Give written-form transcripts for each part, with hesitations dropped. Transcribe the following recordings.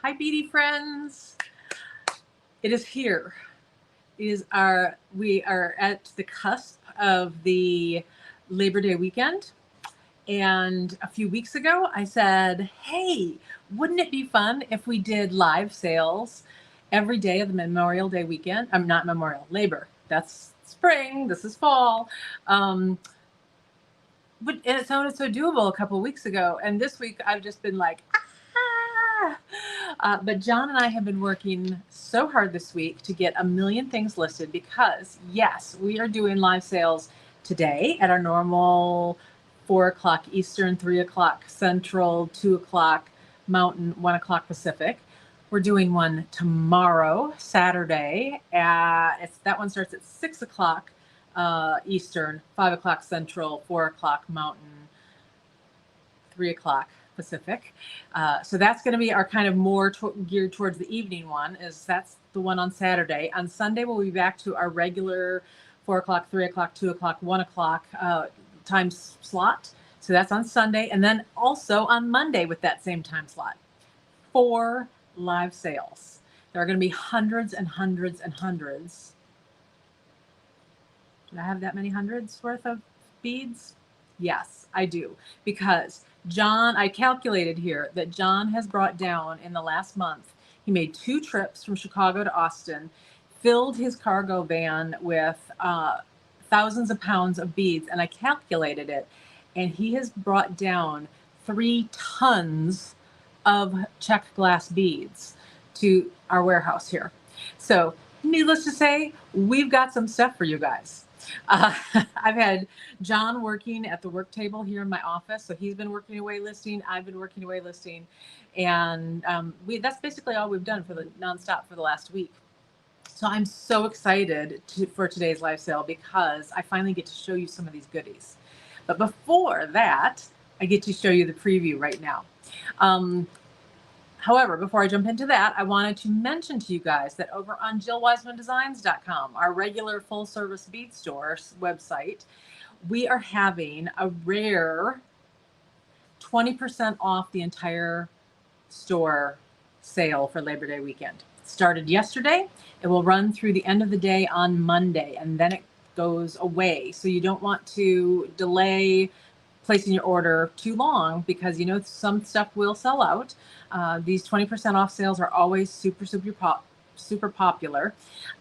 Hi, beady friends. It is here. We are at the cusp of the Labor Day weekend. And a few weeks ago, I said, hey, wouldn't it be fun if we did live sales every day of the Memorial Day weekend? I'm not Memorial, Labor. That's spring. This is fall. But it sounded so doable a couple of weeks ago. And this week, I've just been like, but John and I have been working so hard this week to get a million things listed because, yes, we are doing live sales today at our normal 4 o'clock Eastern, 3 o'clock Central, 2 o'clock Mountain, 1 o'clock Pacific. We're doing one tomorrow, Saturday. That one starts at 6 o'clock Eastern, 5 o'clock Central, 4 o'clock Mountain, 3 o'clock Pacific. So that's going to be our kind of more geared towards the evening one. That's the one on Saturday. On Sunday, we'll be back to our regular 4 o'clock, 3 o'clock, 2 o'clock, 1 o'clock time slot. So that's on Sunday. And then also on Monday with that same time slot. 4 live sales. There are going to be hundreds and hundreds and hundreds. Do I have that many hundreds worth of beads? Yes, I do. Because John, I calculated here that John has brought down in the last month, he made 2 trips from Chicago to Austin, filled his cargo van with thousands of pounds of beads, and I calculated it, and he has brought down 3 tons of check glass beads to our warehouse here. So needless to say, we've got some stuff for you guys. I've had John working at the work table here in my office. So he's been working away listing. I've been working away listing. And that's basically all we've done for the nonstop for the last week. So I'm so excited for today's live sale because I finally get to show you some of these goodies. But before that, I get to show you the preview right now. However, before I jump into that, I wanted to mention to you guys that over on JillWisemanDesigns.com, our regular full-service bead store website, we are having a rare 20% off the entire store sale for Labor Day weekend. It started yesterday. It will run through the end of the day on Monday, and then it goes away. So you don't want to delay placing your order too long because you know some stuff will sell out. These 20% off sales are always super popular.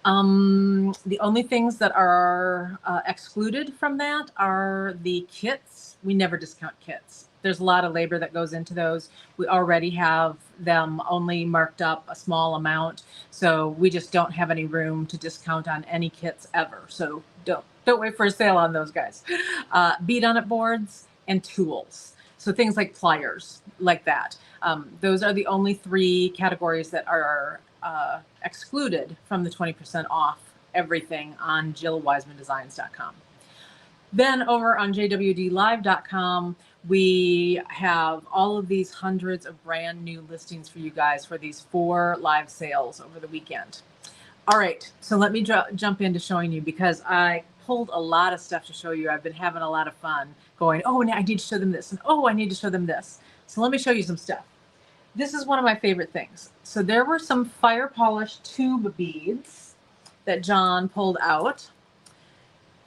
The only things that are excluded from that are the kits. We never discount kits. There's a lot of labor that goes into those. We already have them only marked up a small amount, so we just don't have any room to discount on any kits ever. So don't wait for a sale on those guys. Bead on it boards and tools. So things like pliers, like that. Those are the only 3 categories that are excluded from the 20% off everything on JillWisemanDesigns.com. Then over on JWDlive.com, we have all of these hundreds of brand new listings for you guys for these 4 live sales over the weekend. All right, so let me jump into showing you because I pulled a lot of stuff to show you. I've been having a lot of fun going, oh, and I need to show them this, and oh, I need to show them this. So let me show you some stuff. This is one of my favorite things. So there were some fire polished tube beads that John pulled out.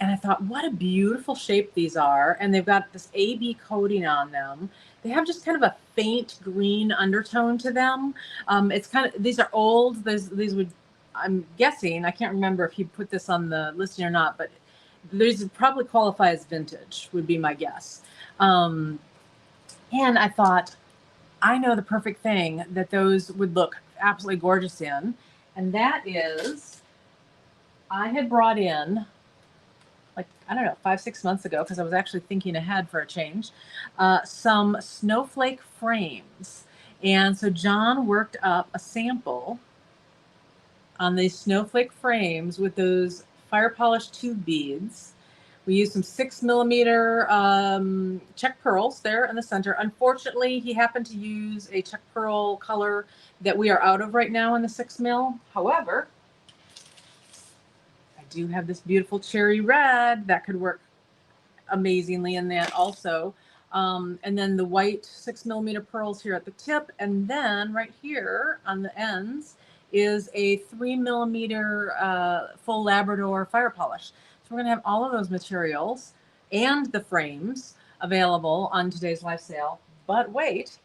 And I thought, what a beautiful shape these are. And they've got this AB coating on them. They have just kind of a faint green undertone to them. It's kind of, these are old. These would, I'm guessing, I can't remember if he put this on the listing or not, but these would probably qualify as vintage, would be my guess. And I thought, I know the perfect thing that those would look absolutely gorgeous in. And that is, I had brought in, like, I don't know, 5-6 months ago, because I was actually thinking ahead for a change, some Snowflake frames. And so John worked up a sample on these Snowflake frames with those fire polished tube beads. We used some 6mm check pearls there in the center. Unfortunately, he happened to use a check pearl color that we are out of right now in the 6mm. However, I do have this beautiful cherry red that could work amazingly in that also. And then the white 6mm pearls here at the tip. And then right here on the ends is a 3mm full Labrador fire polish. So we're going to have all of those materials and the frames available on today's live sale. But wait,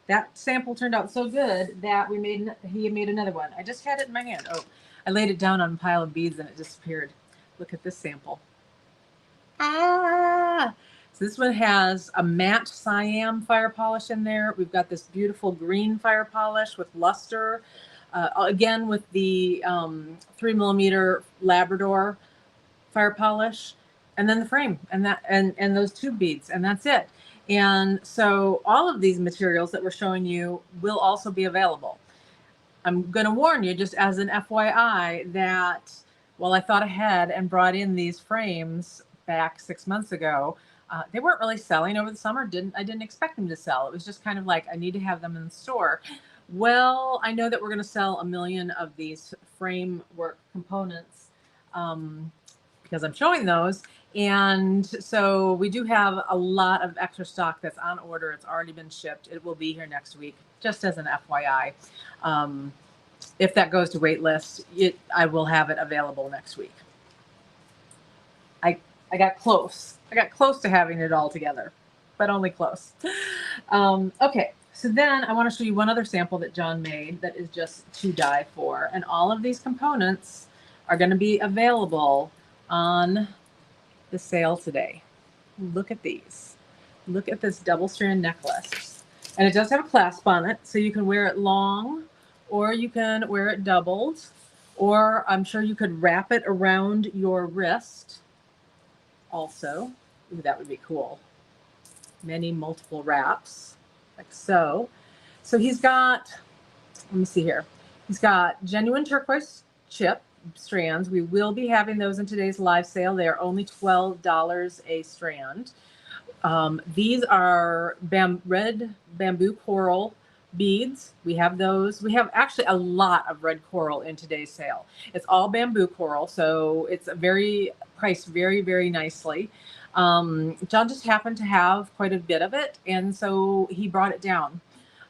that sample turned out so good that he made another one. I just had it in my hand. Oh, I laid it down on a pile of beads and it disappeared. Look at this sample. Ah! So this one has a matte cyan fire polish in there. We've got this beautiful green fire polish with luster. Again, with the 3mm Labrador fire polish, and then the frame and those tube beads, and that's it. And so all of these materials that we're showing you will also be available. I'm going to warn you, just as an FYI, that while I thought ahead and brought in these frames back 6 months ago, they weren't really selling over the summer. I didn't expect them to sell. It was just kind of like, I need to have them in the store. Well, I know that we're going to sell 1 million of these framework components because I'm showing those. And so we do have a lot of extra stock that's on order. It's already been shipped. It will be here next week, just as an FYI. If that goes to wait list, I will have it available next week. I got close. I got close to having it all together, but only close. Okay, so then I want to show you one other sample that John made that is just to die for. And all of these components are going to be available on the sale today. Look at these. Look at this double strand necklace. And it does have a clasp on it, so you can wear it long, or you can wear it doubled, or I'm sure you could wrap it around your wrist also. Ooh, that would be cool. Many multiple wraps, like so. So he's got, let me see here. He's got genuine turquoise chip strands. We will be having those in today's live sale. They are only $12 a strand. These are red bamboo coral beads. We have those. We have actually a lot of red coral in today's sale. It's all bamboo coral, so it's priced very, very nicely. John just happened to have quite a bit of it, and so he brought it down.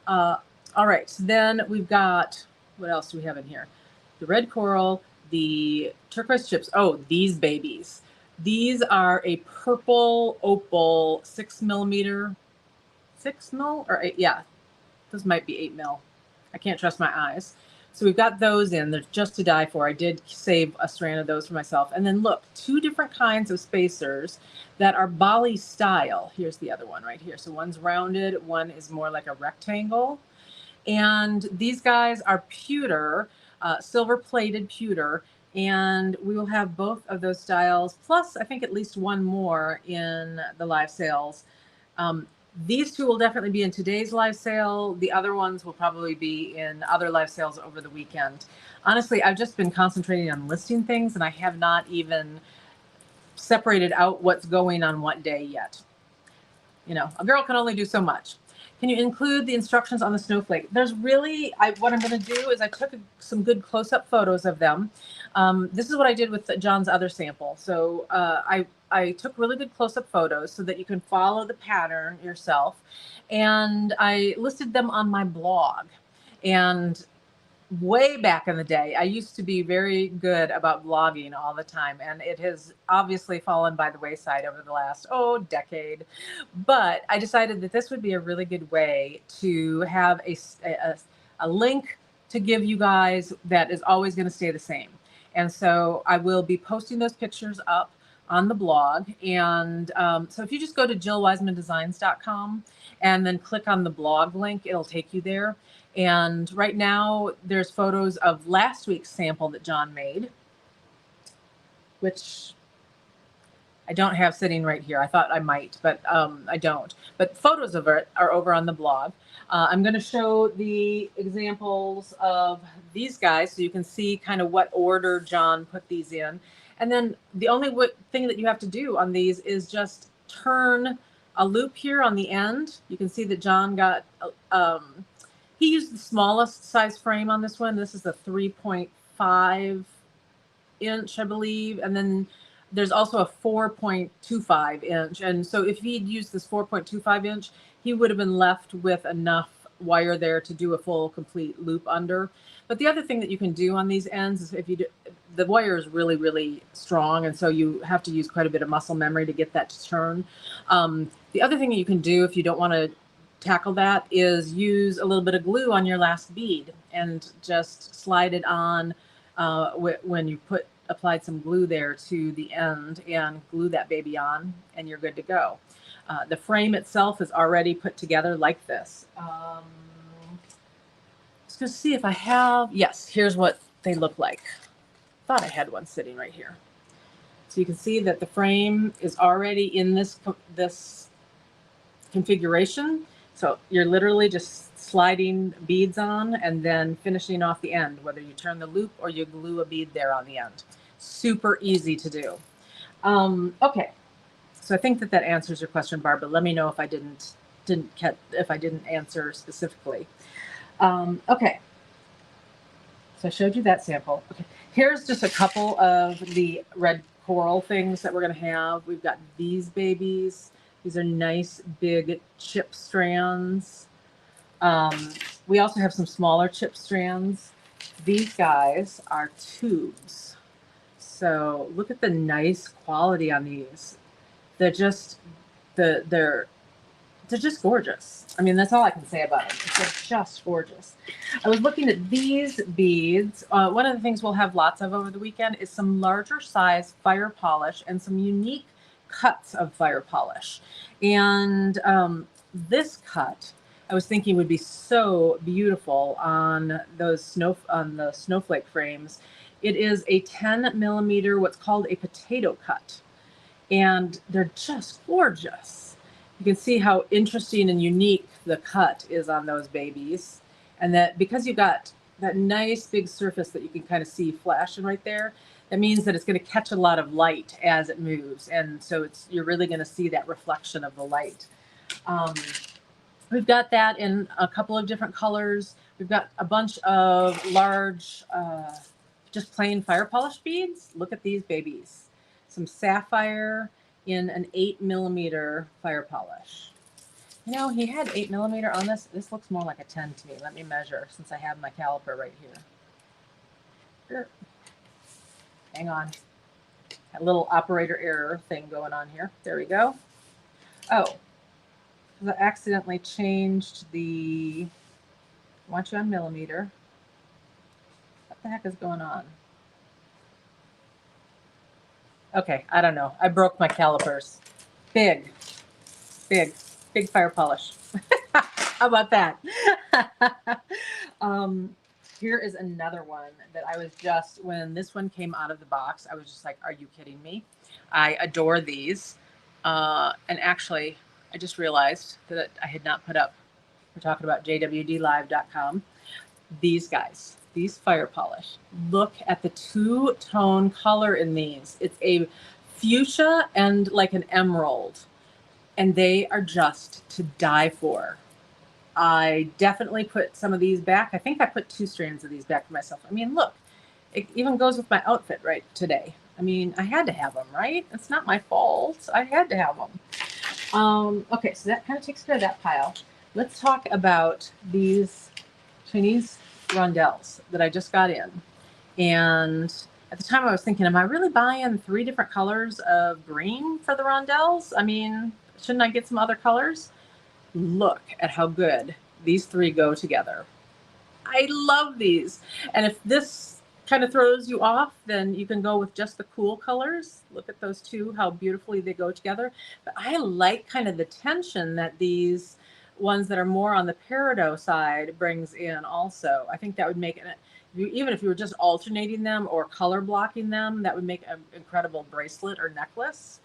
All right, so then we've got, what else do we have in here? The red coral, the turquoise chips. Oh, these babies. These are a purple opal 6mm, 6mm or 8, yeah, those might be 8mm. I can't trust my eyes. So we've got those in. They're just to die for. I did save a strand of those for myself. And then look, 2 different kinds of spacers that are Bali style. Here's the other one right here. So one's rounded, one is more like a rectangle. And these guys are pewter, silver plated pewter. And we will have both of those styles, plus I think at least one more in the live sales. These 2 will definitely be in today's live sale. The other ones will probably be in other live sales over the weekend. Honestly, I've just been concentrating on listing things, and I have not even separated out what's going on what day yet. You know, a girl can only do so much. Can you include the instructions on the snowflake? There's really, what I'm going to do is I took some good close-up photos of them. This is what I did with John's other sample. So I took really good close-up photos so that you can follow the pattern yourself. And I listed them on my blog. And way back in the day, I used to be very good about blogging all the time, and it has obviously fallen by the wayside over the last, decade. But I decided that this would be a really good way to have a link to give you guys that is always going to stay the same. And so I will be posting those pictures up on the blog. And so if you just go to jillwisemandesigns.com and then click on the blog link, it'll take you there. And right now there's photos of last week's sample that John made, which I don't have sitting right here. I thought I might, but I don't. But photos of it are over on the blog. I'm going to show the examples of these guys so you can see kind of what order John put these in. And then the only thing that you have to do on these is just turn a loop here on the end. You can see that John got, he used the smallest size frame on this one. This is a 3.5 inch, I believe. And then there's also a 4.25 inch. And so if he'd used this 4.25 inch, he would have been left with enough wire there to do a full complete loop under. But the other thing that you can do on these ends is if you do, the wire is really, really strong. And so you have to use quite a bit of muscle memory to get that to turn. The other thing that you can do if you don't want to tackle that is use a little bit of glue on your last bead and just slide it on when you applied some glue there to the end and glue that baby on, and you're good to go. The frame itself is already put together like this. Just gonna see if I have, yes, here's what they look like. Thought I had one sitting right here. So you can see that the frame is already in this configuration. So you're literally just sliding beads on and then finishing off the end, whether you turn the loop or you glue a bead there on the end. Super easy to do. Okay, so I think that answers your question, Barbara. Let me know if I didn't answer specifically. Okay, so I showed you that sample. Okay, here's just a couple of the red coral things that we're going to have. We've got these babies. These are nice big chip strands. We also have some smaller chip strands. These guys are tubes. So look at the nice quality on these. They're just they're just gorgeous. I mean, that's all I can say about them. They're just gorgeous. I was looking at these beads. One of the things we'll have lots of over the weekend is some larger size fire polish and some unique cuts of fire polish. And this cut, I was thinking would be so beautiful on the snowflake frames. It is a 10 millimeter, what's called a potato cut. And they're just gorgeous. You can see how interesting and unique the cut is on those babies. And that because you've got that nice big surface that you can kind of see flashing right there, that means that it's going to catch a lot of light as it moves. And so you're really going to see that reflection of the light. We've got that in a couple of different colors. We've got a bunch of large, just plain fire polish beads. Look at these babies. Some sapphire in an 8 millimeter fire polish. You know, he had 8 millimeter on this. This looks more like a 10 to me. Let me measure since I have my caliper right here. Hang on. A little operator error thing going on here. There we go. Oh, I accidentally changed the, I want you on millimeter. What the heck is going on? Okay, I don't know. I broke my calipers. Big fire polish. How about that? Here is another one that I was just, when this one came out of the box, I was just like, are you kidding me? I adore these. And actually, I just realized that I had not put up, we're talking about jwdlive.com, these guys, these fire polish. Look at the two-tone color in these. It's a fuchsia and like an emerald, and they are just to die for. I definitely put some of these back. I think I put 2 strands of these back for myself. I mean, look, it even goes with my outfit right today. I mean, I had to have them, right? It's not my fault. I had to have them. Okay, so that kind of takes care of that pile. Let's talk about these Chinese rondelles that I just got in. And at the time I was thinking, am I really buying 3 different colors of green for the rondelles? I mean, shouldn't I get some other colors? Look at how good these 3 go together. I love these. And if this kind of throws you off, then you can go with just the cool colors. Look at those 2, how beautifully they go together. But I like kind of the tension that these ones that are more on the peridot side brings in also. I think that would make it, even if you were just alternating them or color blocking them, that would make an incredible bracelet or necklace.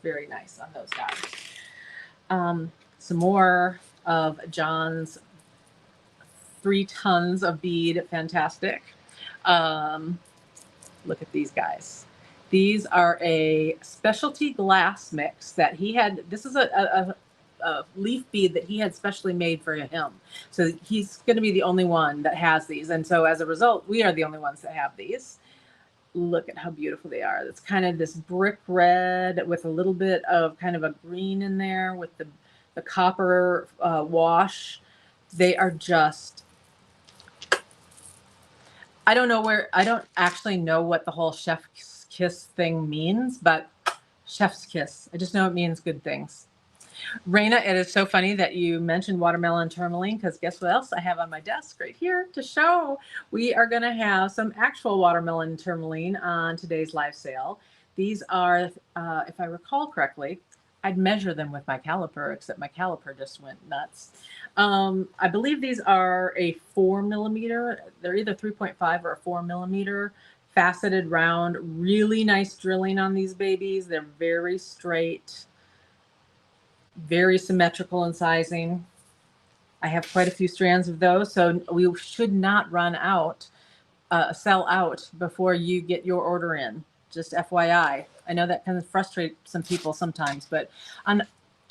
Very nice on those guys. Some more of John's 3 tons of bead. Fantastic. Look at these guys. These are a specialty glass mix that he had. This is a leaf bead that he had specially made for him. So he's going to be the only one that has these. And so as a result, we are the only ones that have these. Look at how beautiful they are. It's kind of this brick red with a little bit of kind of a green in there with the copper wash. They are just, I don't know where, I don't actually know what the whole chef's kiss thing means, but chef's kiss. I just know it means good things. Raina, it is so funny that you mentioned watermelon tourmaline, because guess what else I have on my desk right here to show? We are going to have some actual watermelon tourmaline on today's live sale. These are, if I recall correctly, I'd measure them with my caliper, except my caliper just went nuts. I believe these are a 4mm. They're either 3.5 or a 4mm faceted round. Really nice drilling on these babies. They're very straight, very symmetrical in sizing. I have quite a few strands of those, so we should not run out, sell out before you get your order in. Just FYI. I know that can frustrate some people sometimes, but on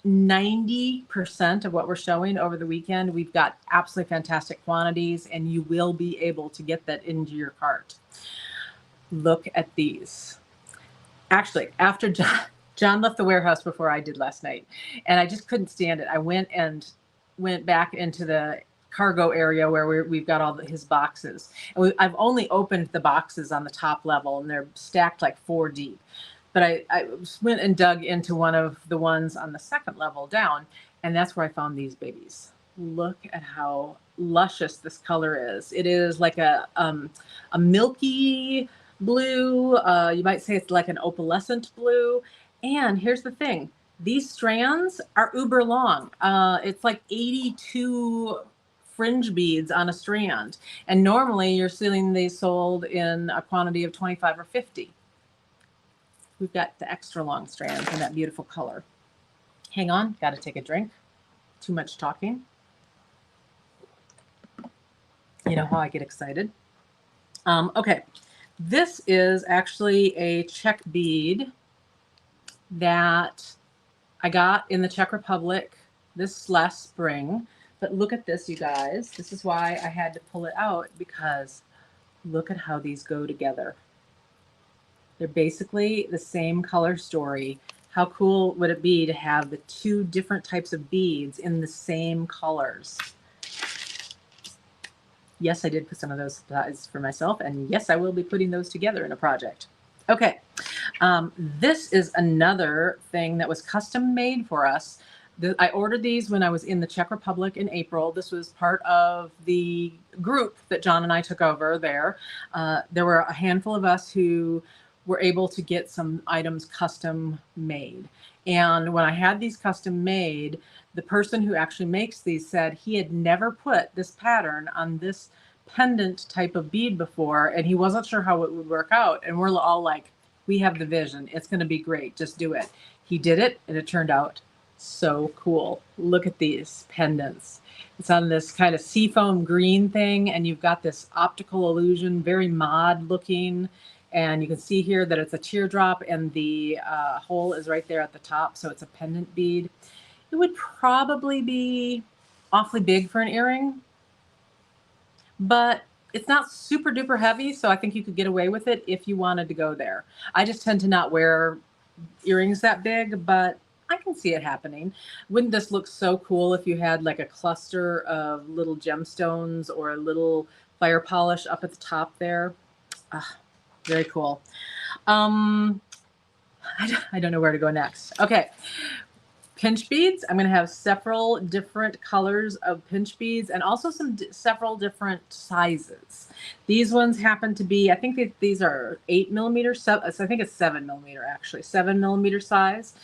90% of what we're showing over the weekend, we've got absolutely fantastic quantities, and you will be able to get that into your cart. Look at these. Actually, after John left the warehouse before I did last night, and I just couldn't stand it. I went back into the cargo area where we've got all his boxes. And I've only opened the boxes on the top level, and they're stacked like 4 deep. But I went and dug into one of the ones on the second level down, and that's where I found these babies. Look at how luscious this color is. It is like a milky blue. You might say it's like an opalescent blue. And here's the thing. These strands are uber long. It's like 82 fringe beads on a strand. And normally you're seeing these sold in a quantity of 25 or 50. We've got the extra long strands in that beautiful color. Hang on, got to take a drink. Too much talking. You know how I get excited. Okay, this is actually a Czech bead that I got in the Czech Republic this last spring. But look at this, you guys. This is why I had to pull it out, because look at how these go together. They're basically the same color story. How cool would it be to have the 2 different types of beads in the same colors? Yes, I did put some of those supplies for myself, and yes, I will be putting those together in a project. Okay, this is another thing that was custom made for us. I ordered these when I was in the Czech Republic in April. This was part of the group that John and I took over there. There were a handful of us who were able to get some items custom made. And when I had these custom made, the person who actually makes these said he had never put this pattern on this pendant type of bead before, and he wasn't sure how it would work out. And we're all like, we have the vision. It's going to be great. Just do it. He did it, and it turned out so cool. Look at these pendants. It's on this kind of seafoam green thing, and you've got this optical illusion, very mod looking. And you can see here that it's a teardrop, and the hole is right there at the top. So it's a pendant bead. It would probably be awfully big for an earring, but it's not super duper heavy. So I think you could get away with it if you wanted to go there. I just tend to not wear earrings that big, but I can see it happening. Wouldn't this look so cool if you had like a cluster of little gemstones or a little fire polish up at the top there? Very cool. I don't know where to go next. Okay. Pinch beads. I'm going to have several different colors of pinch beads, and also several different sizes. These ones happen to be, I think these are 8mm. So I think it's 7mm actually, 7mm size.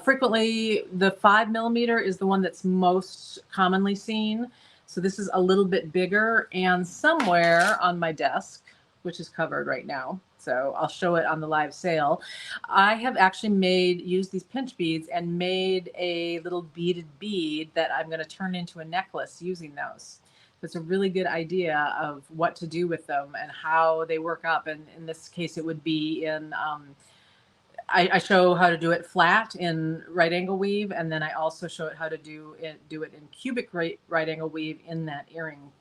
Frequently, the 5mm is the one that's most commonly seen. So this is a little bit bigger, and somewhere on my desk, which is covered right now, so I'll show it on the live sale, I have actually used these pinch beads and made a little beaded bead that I'm going to turn into a necklace using those. It's a really good idea of what to do with them and how they work up. And in this case, it would be in, I show how to do it flat in right angle weave, and then I also show it how to do it in cubic right angle weave in that earring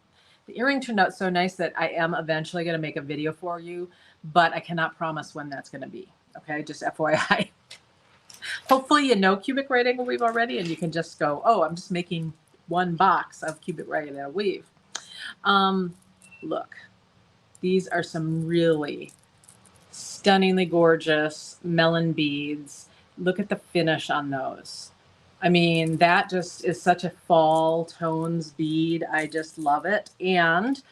The earring turned out so nice that I am eventually going to make a video for you, but I cannot promise when that's going to be. Okay, just FYI. Hopefully you know cubic right angle weave already, and you can just go, oh, I'm just making one box of cubic right angle weave. Look, these are some really stunningly gorgeous melon beads. Look at the finish on those. I mean, that just is such a fall tones bead. I just love it. And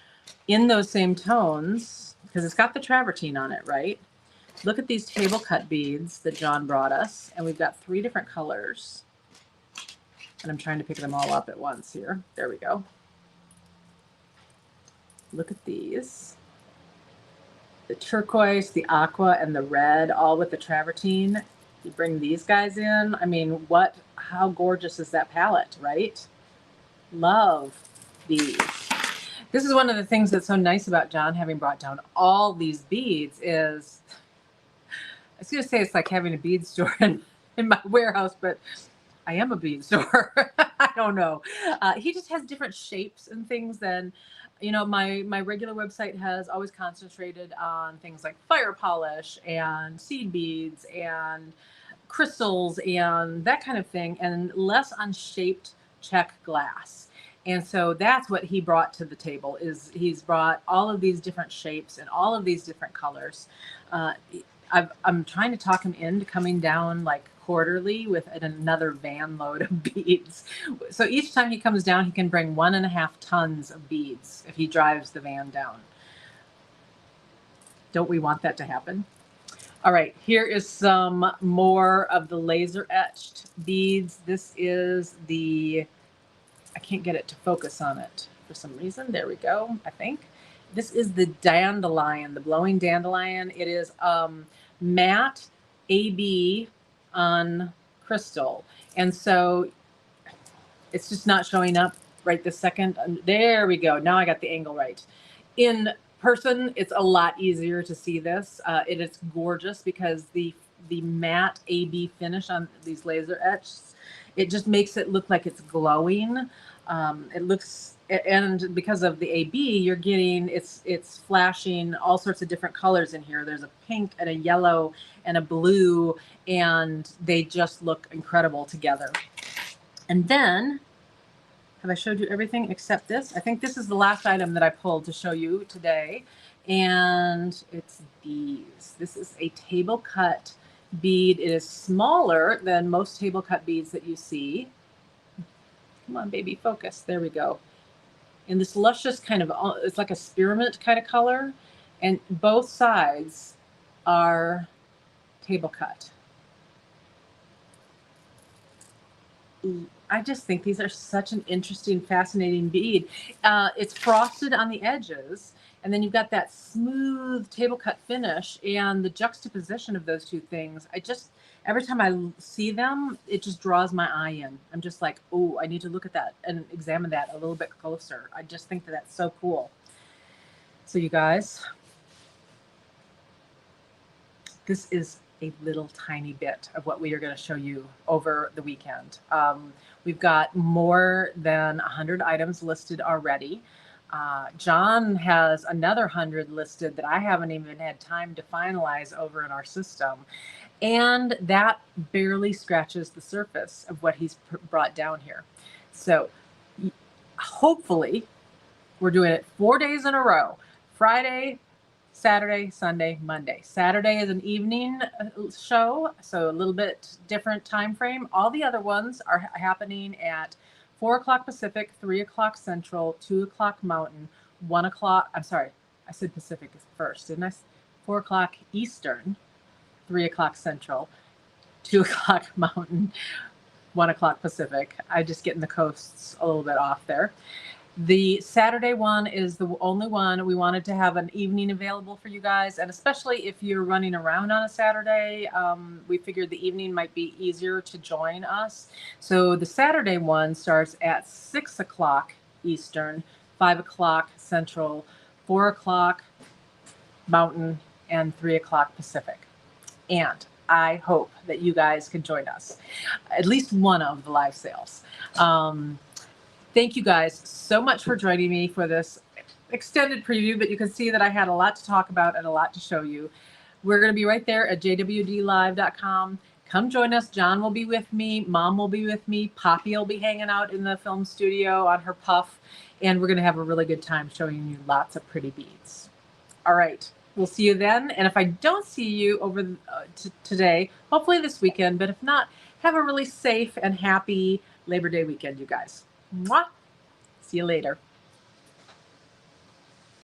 in those same tones, because it's got the travertine on it, right? Look at these table cut beads that John brought us. And we've got 3 different colors. And I'm trying to pick them all up at once here. There we go. Look at these. The turquoise, the aqua, and the red, all with the travertine. You bring these guys in. I mean, how gorgeous is that palette, right? Love these. This is one of the things that's so nice about John having brought down all these beads is, I was going to say it's like having a bead store in my warehouse, but I am a bead store. I don't know. He just has different shapes and things than, you know, my regular website has always concentrated on things like fire polish and seed beads and crystals and that kind of thing, and less on shaped check glass. And so that's what he brought to the table, is he's brought all of these different shapes and all of these different colors. I'm trying to talk him into coming down like quarterly with another van load of beads. So each time he comes down, he can bring 1.5 tons of beads if he drives the van down. Don't we want that to happen? All right, here is some more of the laser etched beads. This is the, I can't get it to focus on it for some reason. There we go, I think. This is the dandelion, the blowing dandelion. It is matte AB on crystal. And so it's just not showing up right this second. There we go. Now I got the angle right. In person, it's a lot easier to see this. It is gorgeous because the matte AB finish on these laser etches, it just makes it look like it's glowing. It looks, and because of the AB, you're getting, it's flashing all sorts of different colors in here. There's a pink and a yellow and a blue, and they just look incredible together. And then, have I showed you everything except this? I think this is the last item that I pulled to show you today. And it's these. This is a table cut bead. It is smaller than most table cut beads that you see. Come on, baby, focus. There we go. In this luscious kind of, it's like a spearmint kind of color. And both sides are table cut. I just think these are such an interesting, fascinating bead. It's frosted on the edges, and then you've got that smooth table cut finish, and the juxtaposition of those two things. Every time I see them, it just draws my eye in. I'm just like, oh, I need to look at that and examine that a little bit closer. I just think that that's so cool. So you guys, this is a little tiny bit of what we are going to show you over the weekend. We've got more than 100 items listed already. John has another 100 listed that I haven't even had time to finalize over in our system. And that barely scratches the surface of what he's brought down here. So hopefully we're doing it 4 days in a row. Friday, Saturday, Sunday, Monday. Saturday is an evening show, so a little bit different time frame. All the other ones are happening at 4 o'clock Pacific, 3 o'clock Central, 2 o'clock Mountain, 1 o'clock, I'm sorry, I said Pacific first, didn't I? 4 o'clock Eastern, 3 o'clock Central, 2 o'clock Mountain, 1 o'clock Pacific. I'm just getting the coasts a little bit off there. The Saturday one is the only one. We wanted to have an evening available for you guys, and especially if you're running around on a Saturday, we figured the evening might be easier to join us. So the Saturday one starts at 6 o'clock Eastern, 5 o'clock Central, 4 o'clock Mountain, and 3 o'clock Pacific. And I hope that you guys can join us, at least one of the live sales. Thank you guys so much for joining me for this extended preview, but you can see that I had a lot to talk about and a lot to show you. We're going to be right there at jwdlive.com. Come join us. John will be with me. Mom will be with me. Poppy will be hanging out in the film studio on her puff. And we're going to have a really good time showing you lots of pretty beads. All right. We'll see you then. And if I don't see you over today, hopefully this weekend, but if not, have a really safe and happy Labor Day weekend, you guys. Mwah. See you later.